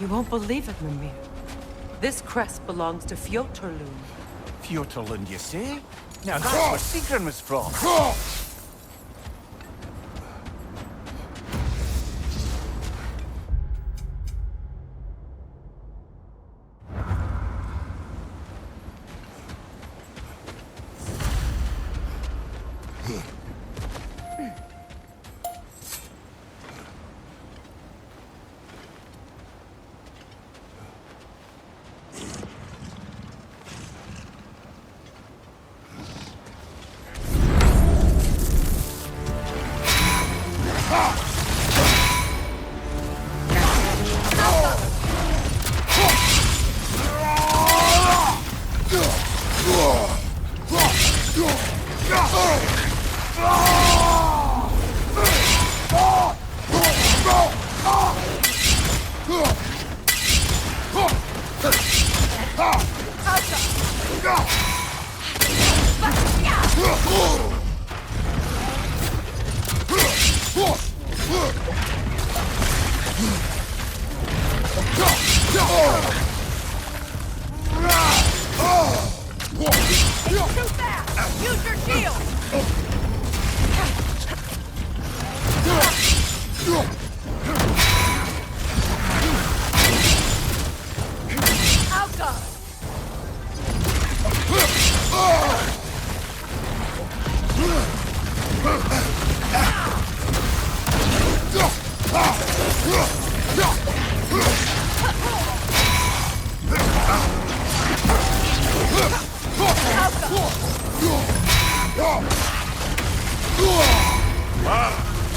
You won't believe it, Mimir. This crest belongs to Fjotorlund. Fjotorlund, you say? Now that's where Sigrun was from.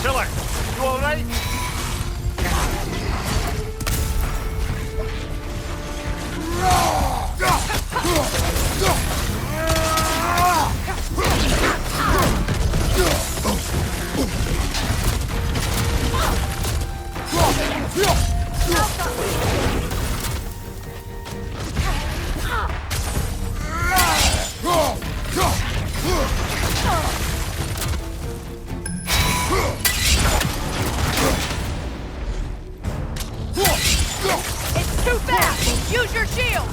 Killer, you all right? It's too fast! Use your shield!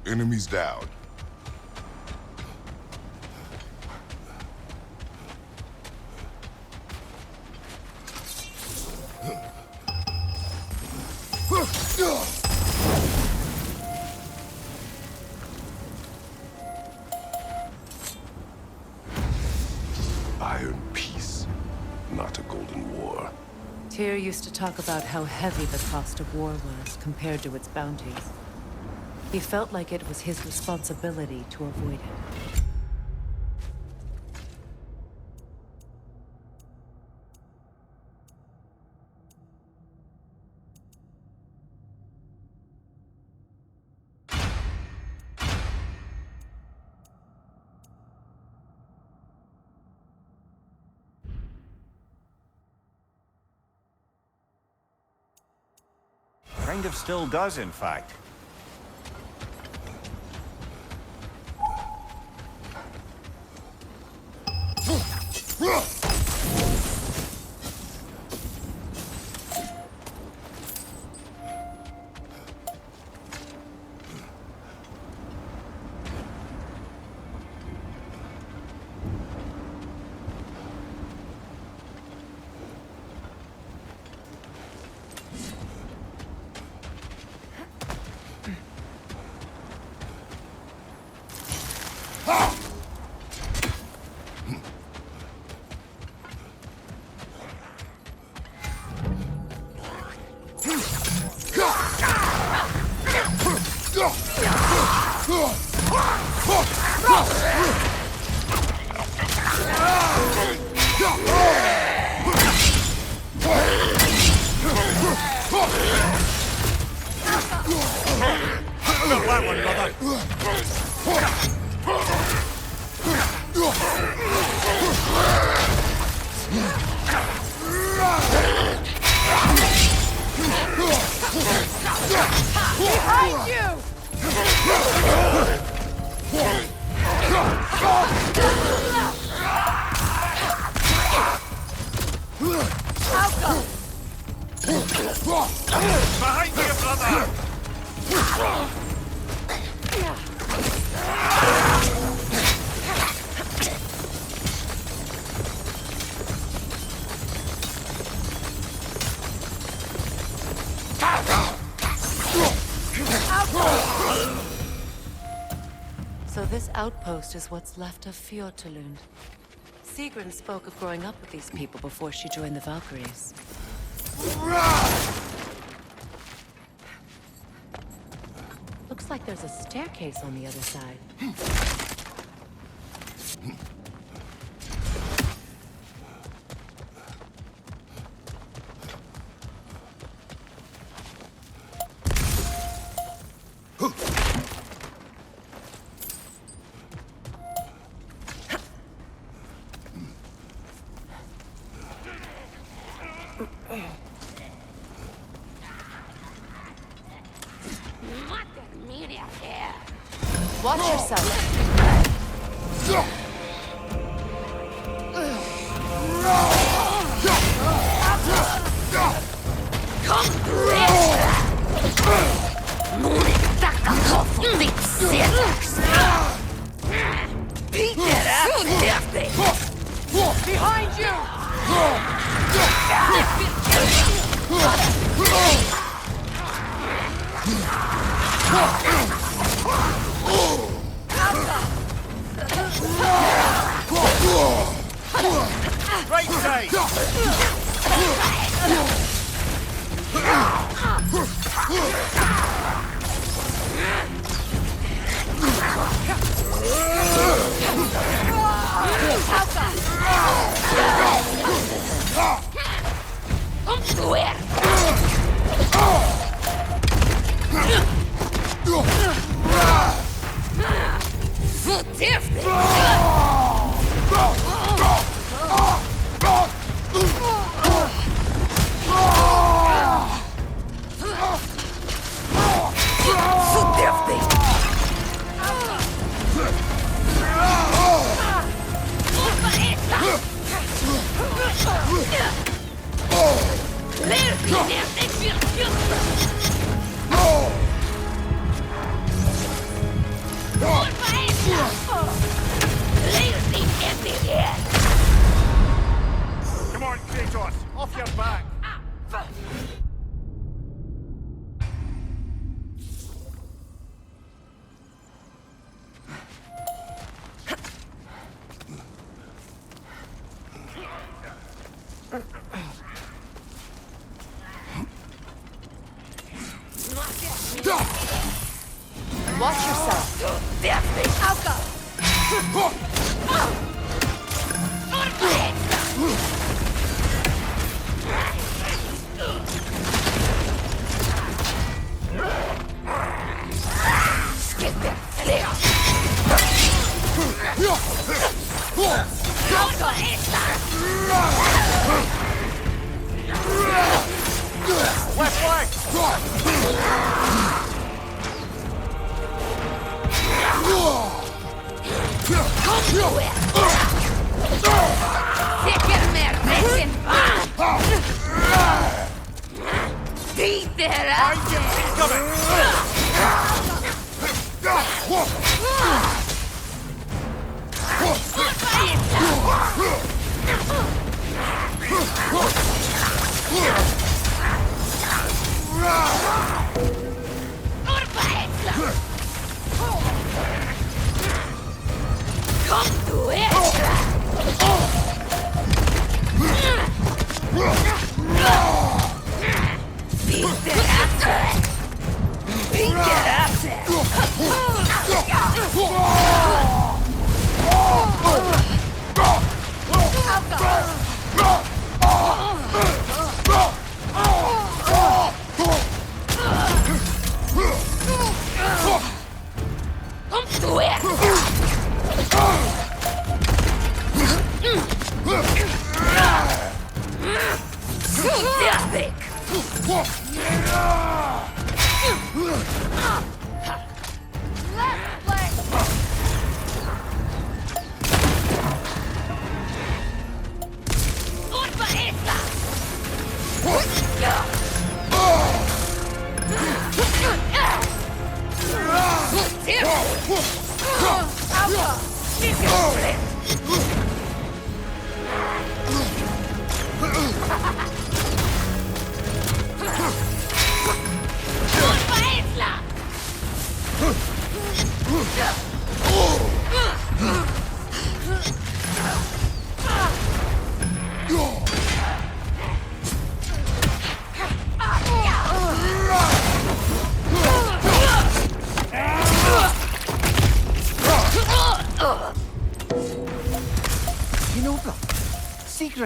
Enemies down. Iron peace, not a golden war. Tyr used to talk about how heavy the cost of war was compared to its bounties. He felt like it was his responsibility to avoid it. Kind of still does, in fact. Behind you! Behind you, brother! So this outpost is what's left of Fjortulund. Sigrun spoke of growing up with these people before she joined the Valkyries. Looks like there's a staircase on the other side. Watch yourself. Behind you! Right side! Left leg! He's coming!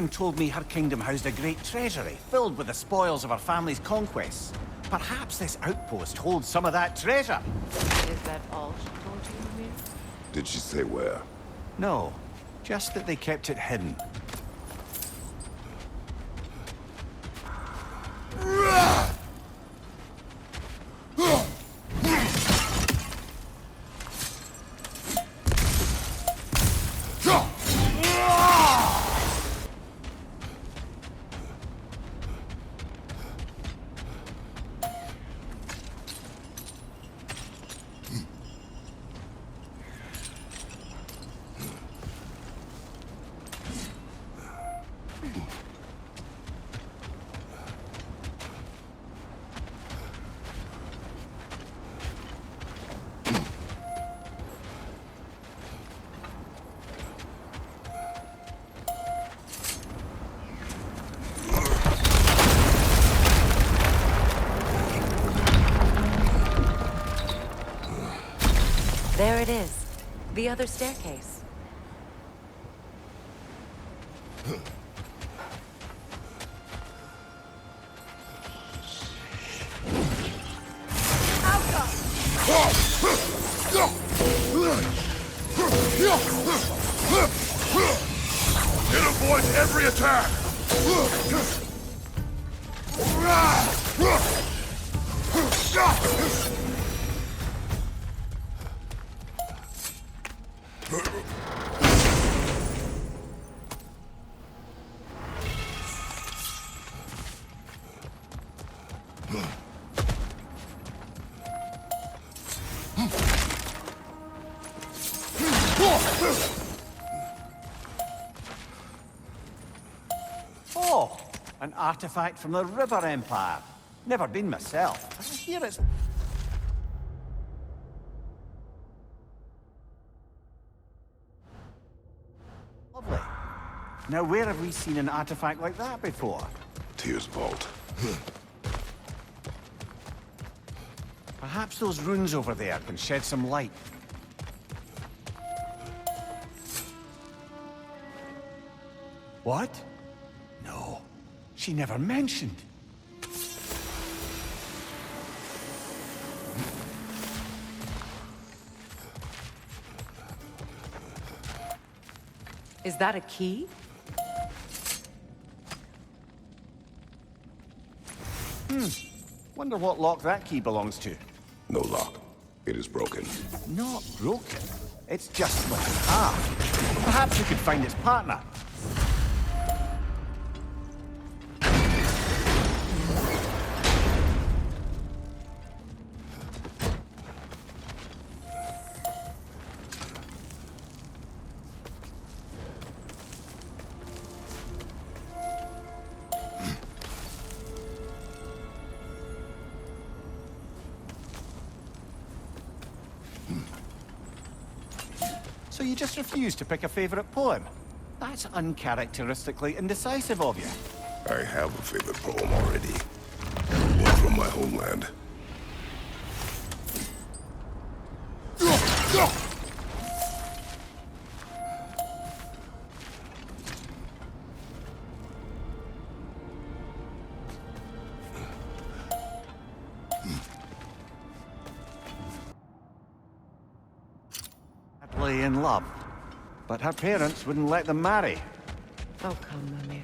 Told me her kingdom housed a great treasury filled with the spoils of her family's conquests. Perhaps this outpost holds some of that treasure. Is that all she told you, Ymir? Did she say where? No, just that they kept it hidden. There it is. The other staircase. It avoids every attack! Oh, an artifact from the River Empire. Never been myself, but I hear it's lovely. Now, where have we seen an artifact like that before? Tyr's vault. Perhaps those runes over there can shed some light. What? No, she never mentioned. Is that a key? Wonder what lock that key belongs to. No lock. It is broken. Not broken. It's just split in half. Perhaps we could find its partner. So you just refuse to pick a favorite poem? That's uncharacteristically indecisive of you. I have a favorite poem already. One from my homeland. Happily in love. But her parents wouldn't let them marry. Oh, come, Mimir.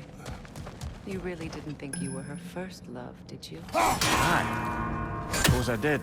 You really didn't think you were her first love, did you? Aye. Suppose I did.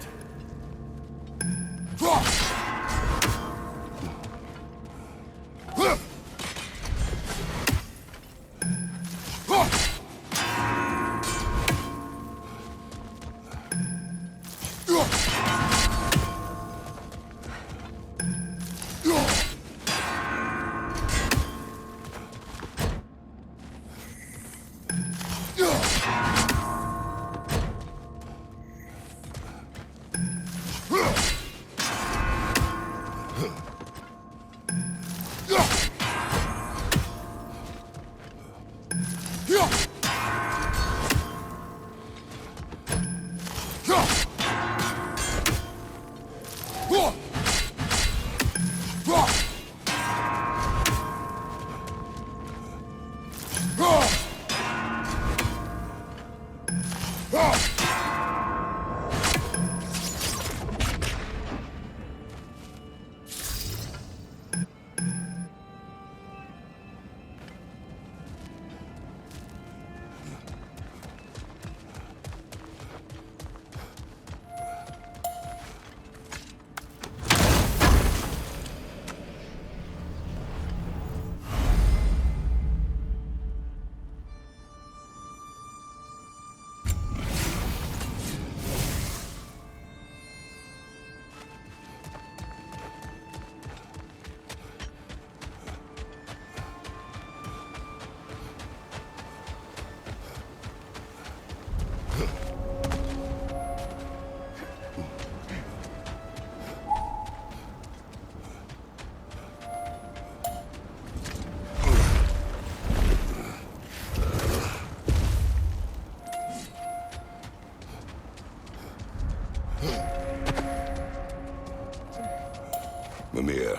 Mimir,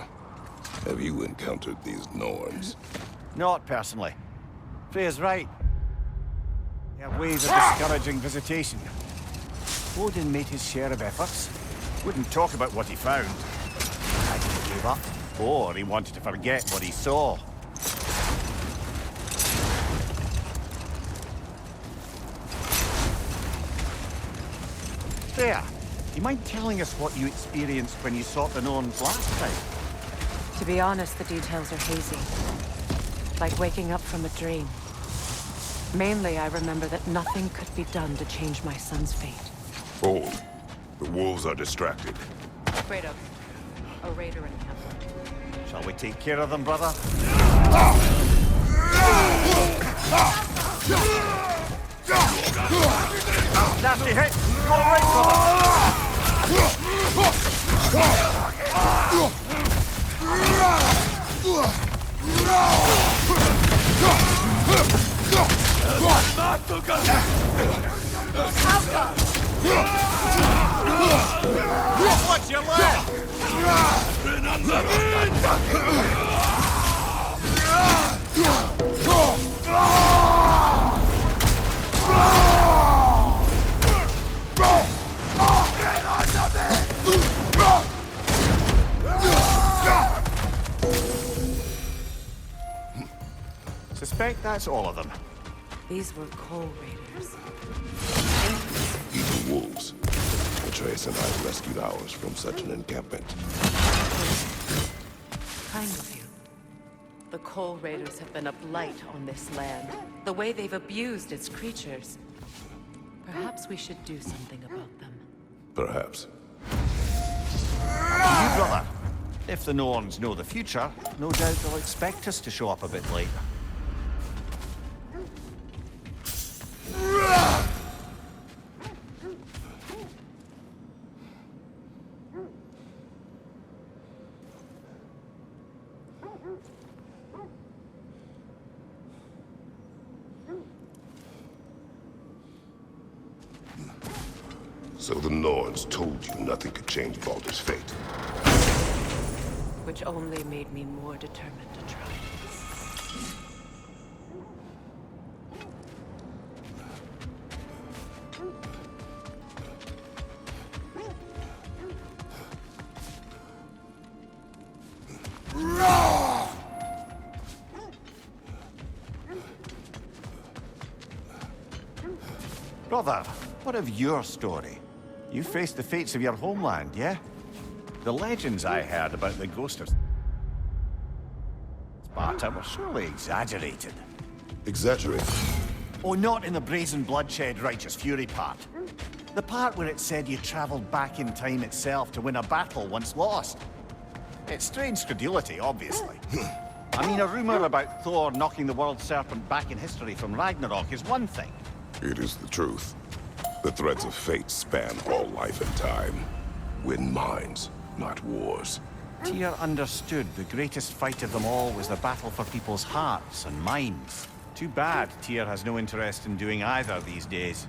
have you encountered these Norns? Not personally. Freya's right. They have ways of discouraging visitation. Odin made his share of efforts. Wouldn't talk about what he found. I he gave up. Or he wanted to forget what he saw. Freya, do you mind telling us what you experienced when you sought the Norns last time? To be honest, the details are hazy. Like waking up from a dream. Mainly, I remember that nothing could be done to change my son's fate. Hold. The wolves are distracted. Afraid of a raider and a Templar. Shall we take care of them, brother? Nasty hit! Go right, brother! Watch your left! Suspect that's all of them. These were coal raiders. Even wolves. Atreus and I rescued ours from such an encampment. Kind of you. The coal raiders have been a blight on this land. The way they've abused its creatures. Perhaps we should do something about them. Perhaps. You, brother. If the Norns know the future, no doubt they'll expect us to show up a bit later. So the Norns told you nothing could change Baldur's fate. Which only made me more determined to try. Brother, what of your story? You faced the fates of your homeland, yeah? The legends I heard about the ghost of Sparta were surely exaggerated. Exaggerate. Oh, not in the brazen bloodshed righteous fury part. The part where it said you traveled back in time itself to win a battle once lost. It's strange credulity, obviously. I mean, a rumor about Thor knocking the world serpent back in history from Ragnarok is one thing. It is the truth. The threads of fate span all life and time. Win minds, not wars. Tyr understood the greatest fight of them all was the battle for people's hearts and minds. Too bad Tyr has no interest in doing either these days.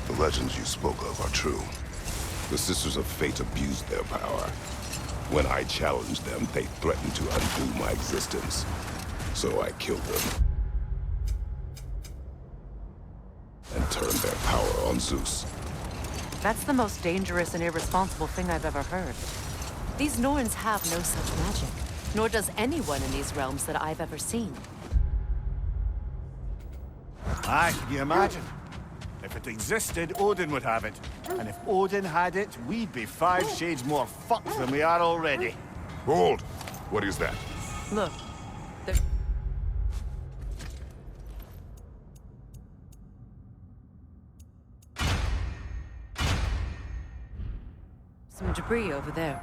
The legends you spoke of are true. The Sisters of Fate abused their power. When I challenged them, they threatened to undo my existence. So I killed them. And turned their power on Zeus. That's the most dangerous and irresponsible thing I've ever heard. These Norns have no such magic, nor does anyone in these realms that I've ever seen. Aye, can you imagine? If it existed, Odin would have it. And if Odin had it, we'd be 5 shades more fucked than we are already. Hold! What is that? Look, there's... some debris over there.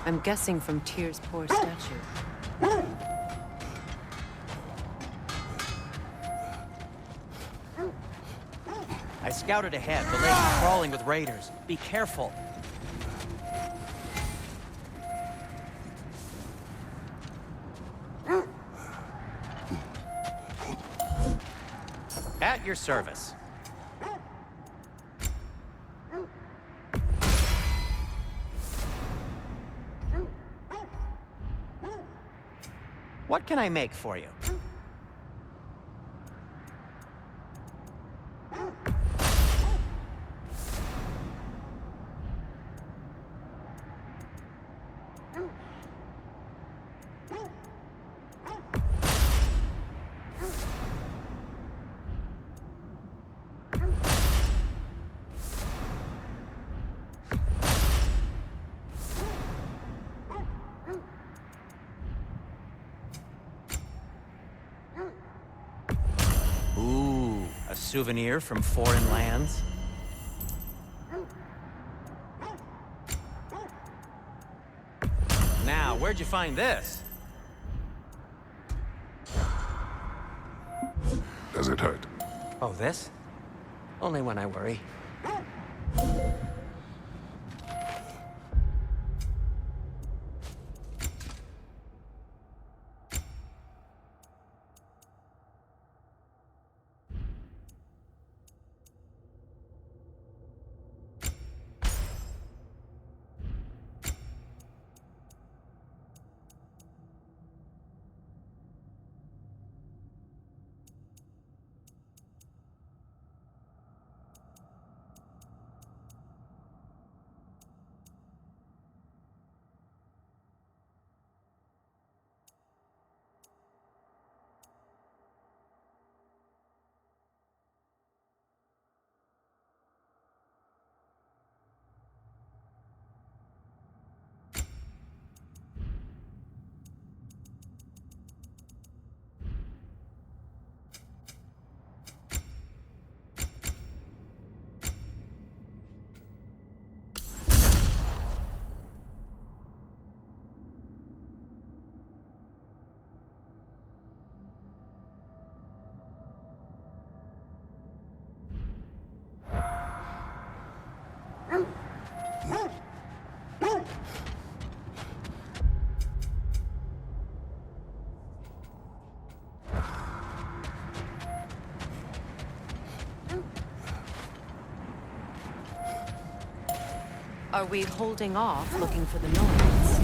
I'm guessing from Tyr's poor statue. I scouted ahead. The lake's crawling with raiders. Be careful. At your service. What can I make for you? Ooh, a souvenir from foreign lands? Now, where'd you find this? Does it hurt? Oh, this? Only when I worry. Are we holding off looking for the noise?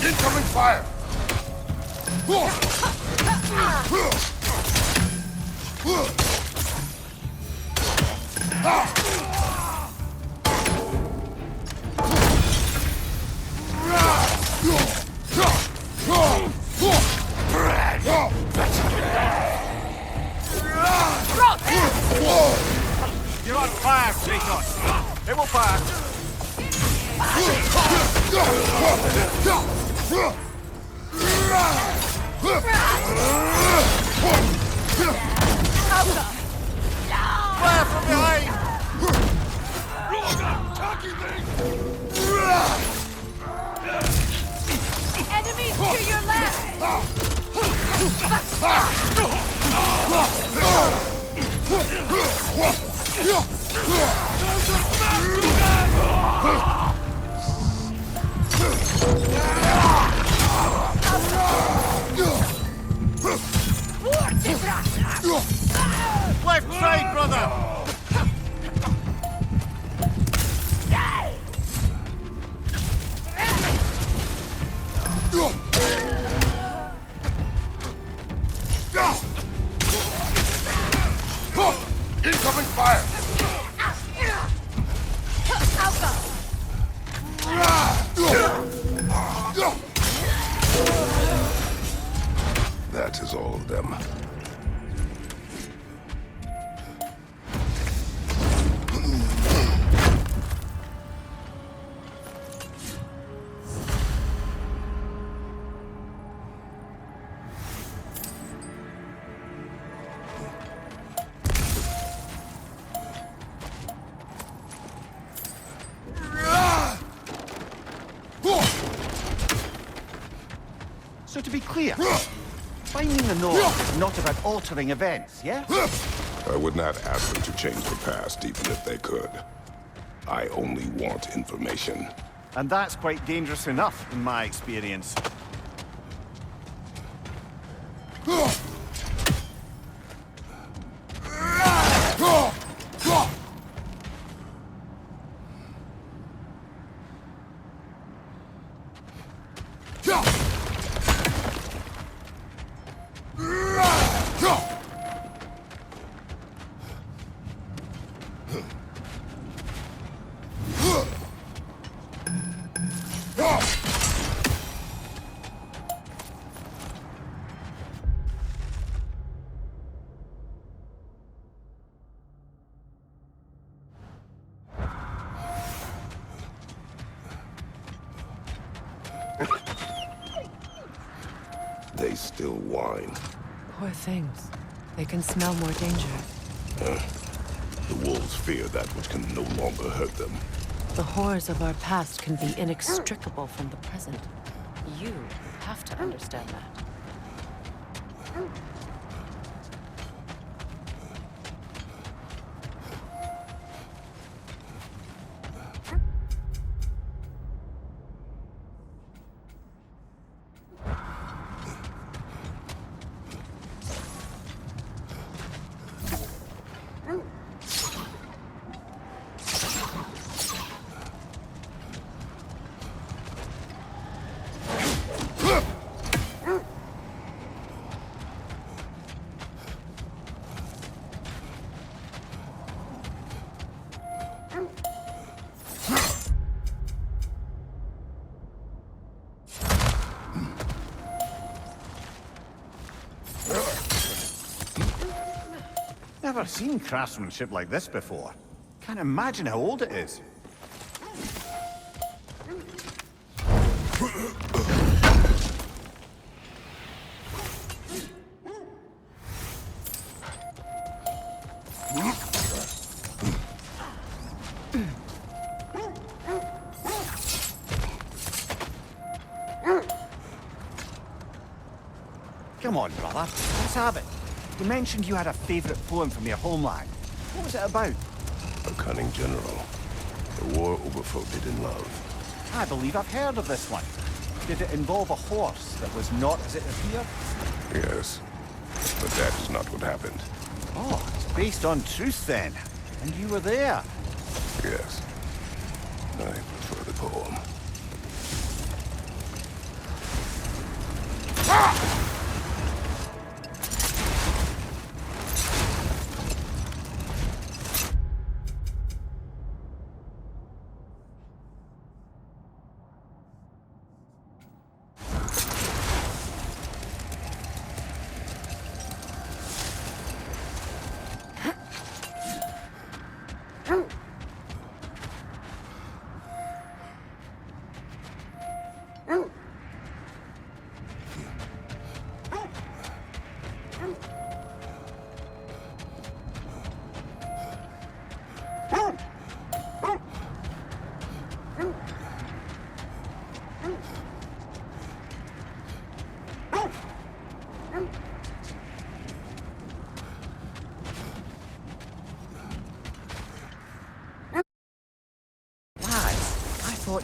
Incoming fire! You're on fire, Kratos! It will fire! Fire from behind! Enemies to your left! Left side, brother! Incoming fire! I'll go! to be clear, finding the North is not about altering events, yeah? I would not ask them to change the past, even if they could. I only want information. And that's quite dangerous enough, in my experience. They still whine. Poor things. They can smell more danger. The wolves fear that which can no longer hurt them. The horrors of our past can be inextricable from the present. You have to understand that. Never seen craftsmanship like this before. Can't imagine how old it is. Come on, brother. Let's have it. You mentioned you had a favorite poem from your homeland. What was it about? A cunning general. The war overflowed in love. I believe I've heard of this one. Did it involve a horse that was not as it appeared? Yes. But that is not what happened. Oh, it's based on truth then. And you were there. Yes. I prefer the poem.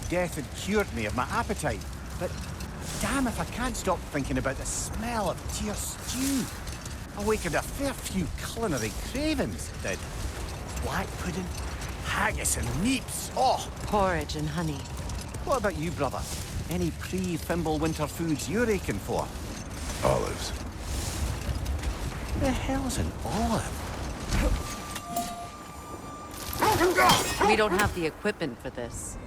Death had cured me of my appetite, but damn if I can't stop thinking about the smell of tear stew. Awakened a fair few culinary cravings, it did. Black pudding, haggis and neeps, oh! Porridge and honey. What about you, brother? Any pre-Fimble winter foods you're aching for? Olives. The hell's an olive? We don't have the equipment for this.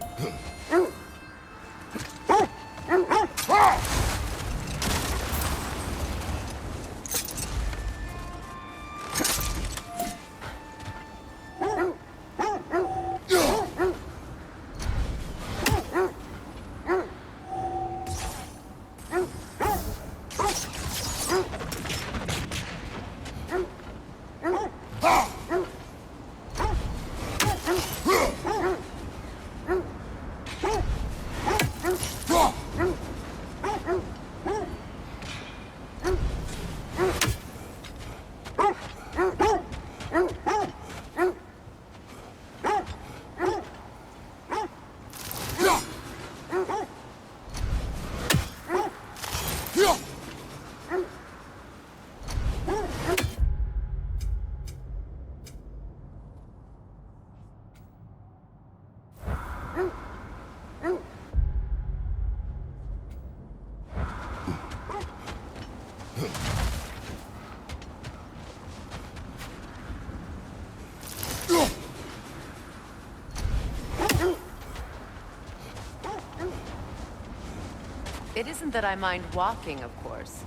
It isn't that I mind walking, of course.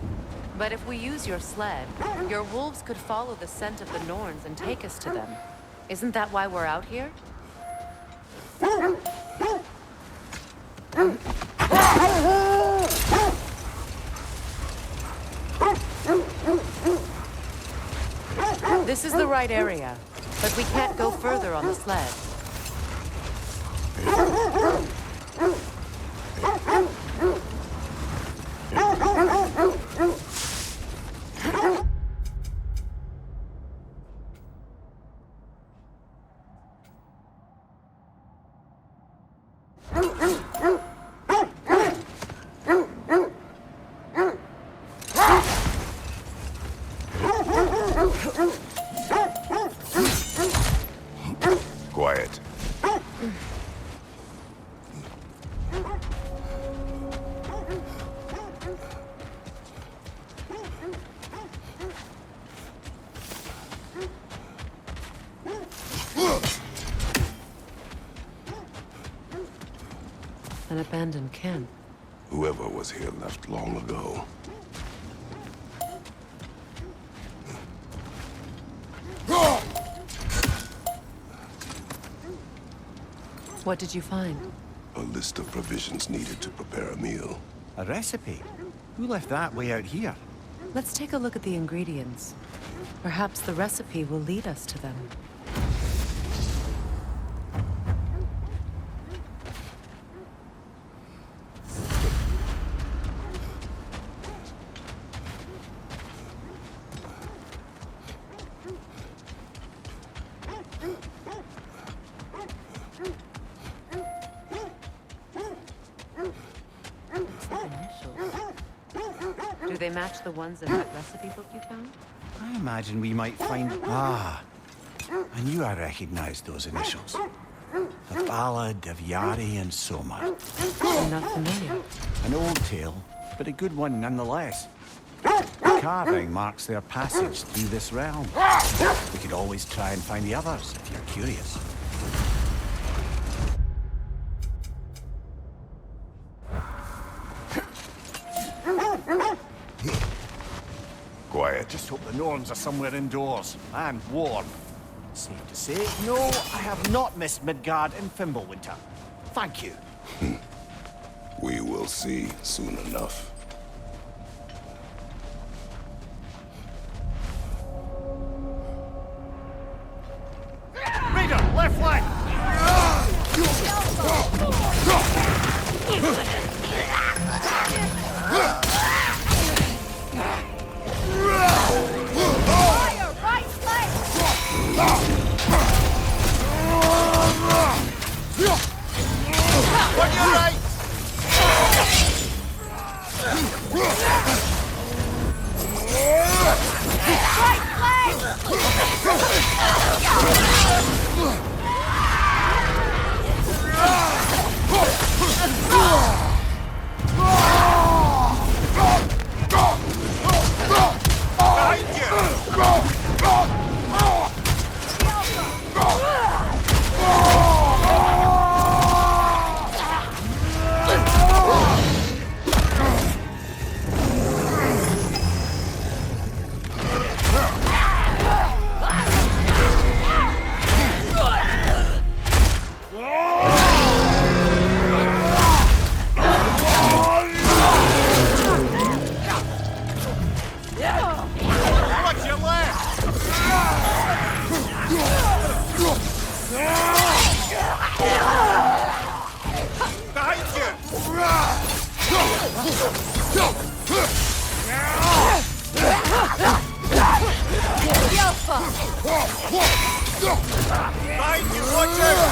But if we use your sled, your wolves could follow the scent of the Norns and take us to them. Isn't that why we're out here? This is the right area, but we can't go further on the sled. Quiet. An abandoned camp. Whoever was here left long ago. What did you find? A list of provisions needed to prepare a meal. A recipe? Who left that way out here? Let's take a look at the ingredients. Perhaps the recipe will lead us to them. Do they match the ones in that recipe book you found? I imagine we might find... Ah, I knew I recognized those initials. The Ballad of Yari and Soma. I'm not familiar. An old tale, but a good one nonetheless. The carving marks their passage through this realm. We could always try and find the others, if you're curious. Quiet. Just hope the Norns are somewhere indoors, and warm. Safe to say, no, I have not missed Midgard in Fimbulwinter. Thank you. We will see soon enough. Raider, left flank! Fire, right flank! On your right! Behind you! Watch your left! Behind you! Behind you, watch out!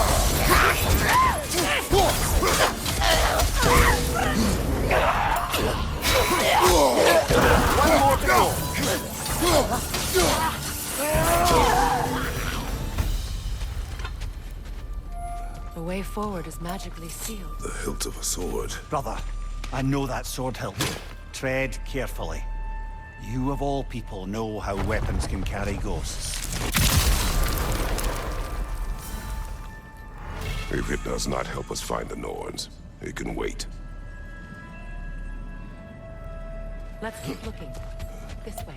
One more to go! The way forward is magically sealed. The hilt of a sword. Brother, I know that sword hilt. Tread carefully. You of all people know how weapons can carry ghosts. If it does not help us find the Norns, it can wait. Let's keep looking. This way.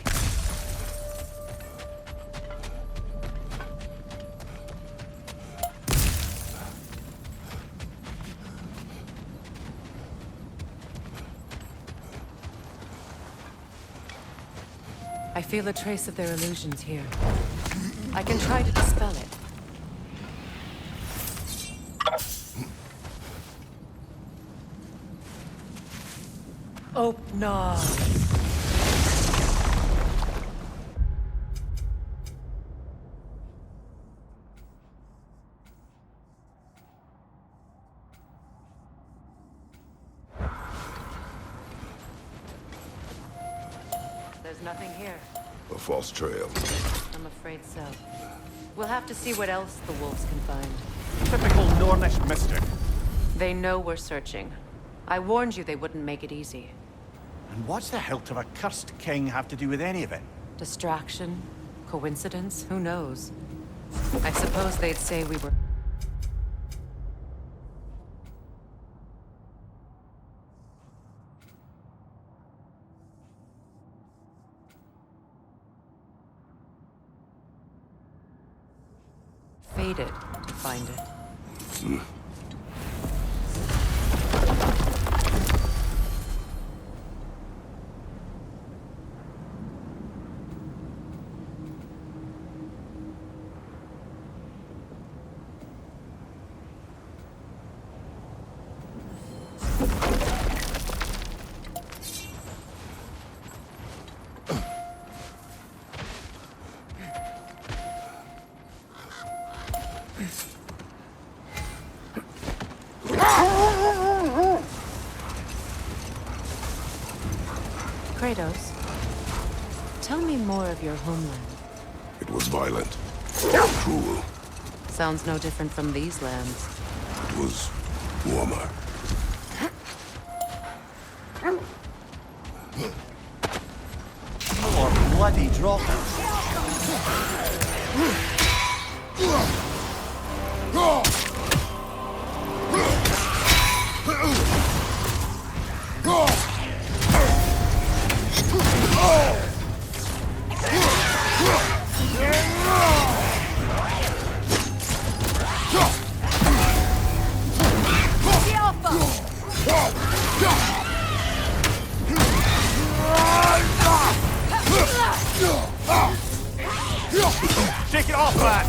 I feel a trace of their illusions here. I can try to dispel it. Oh, no. There's nothing here. A false trail. I'm afraid so. We'll have to see what else the wolves can find. Typical Nornish mischief. They know we're searching. I warned you they wouldn't make it easy. And what's the hilt of a cursed king have to do with any of it? Distraction? Coincidence? Who knows? I suppose they'd say we were... fated to find it. Kratos, tell me more of your homeland. It was violent. Cruel. Sounds no different from these lands. It was warmer. More bloody droppings. Take it off, man!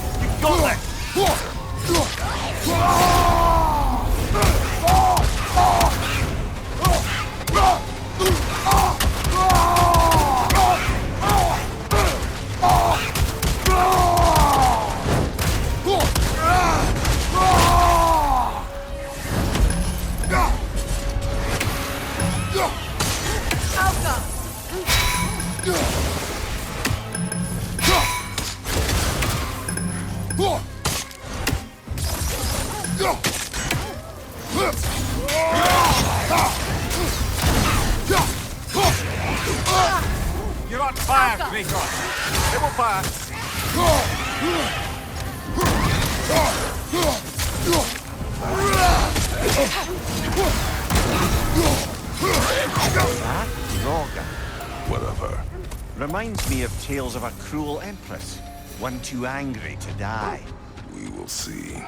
You got this! You're on fire, Kratos! It will pass! That Roga. Whatever. Reminds me of tales of a cruel empress, one too angry to die. We will see.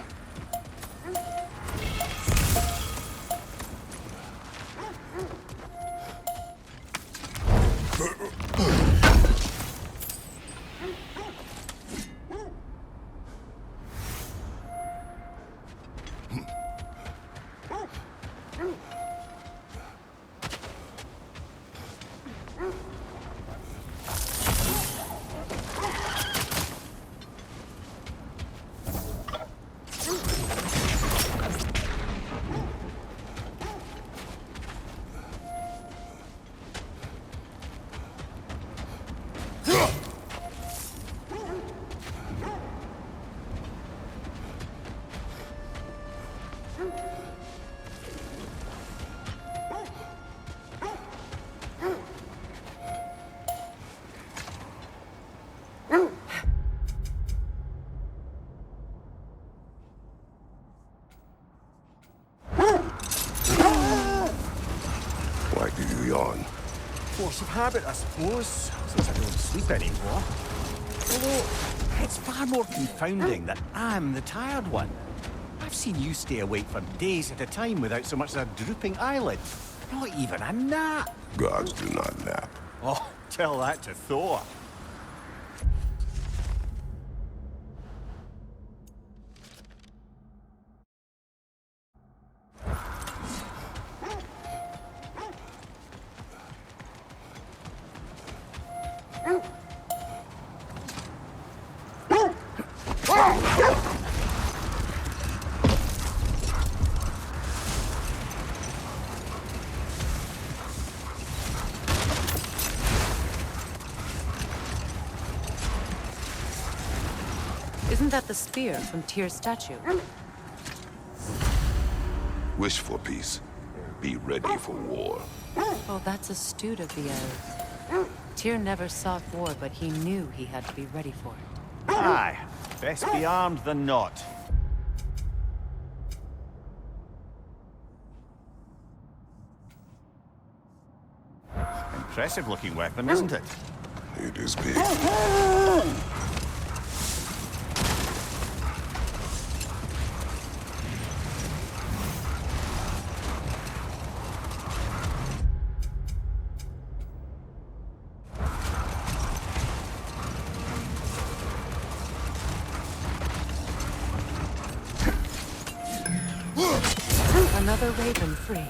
Why do you yawn? Force of habit, I suppose, since I don't sleep anymore. Although, it's far more confounding that I'm the tired one. I've seen you stay awake for days at a time without so much as a drooping eyelid. Not even a nap. Gods do not nap. Oh, tell that to Thor. Isn't that the spear from Tyr's statue? Wish for peace. Be ready for war. Oh, that's astute of the elves. Tyr never sought war, but he knew he had to be ready for it. Aye, best be armed than not. Impressive looking weapon, isn't it? It is big. Another raven freed.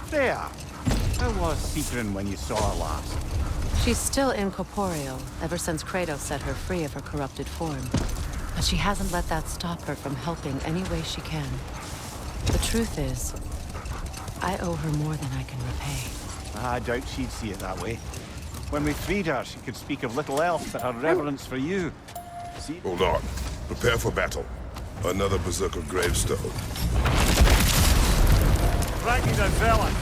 There. How was Sigrun when you saw her last? She's still incorporeal, ever since Kratos set her free of her corrupted form. But she hasn't let that stop her from helping any way she can. The truth is, I owe her more than I can repay. I doubt she'd see it that way. When we freed her, she could speak of little else but her reverence for you. See? Hold on. Prepare for battle. Another berserker gravestone. Frankie's a villain.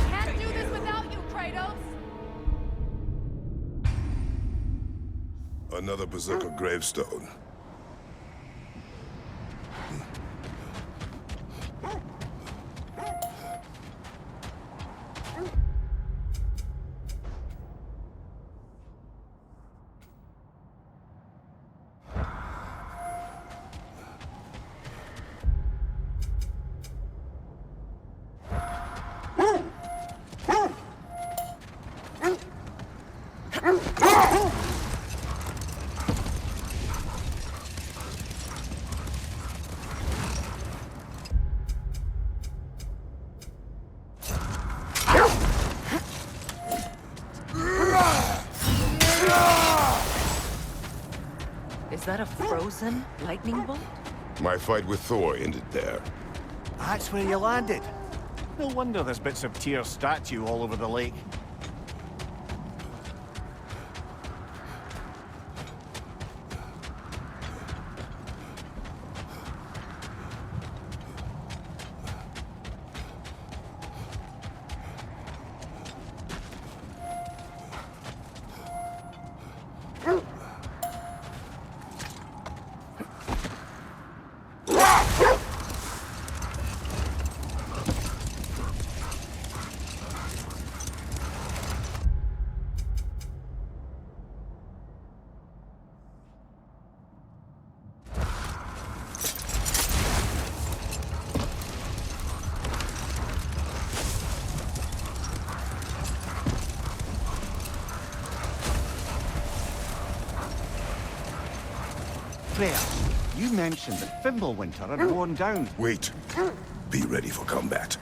Can't do this without you, Kratos! Another berserker gravestone. frozen lightning bolt? My fight with Thor ended there. That's where you landed. No wonder there's bits of Tyr's statue all over the lake. Freya, you mentioned that Fimbulwinter had worn down. Wait. Be ready for combat.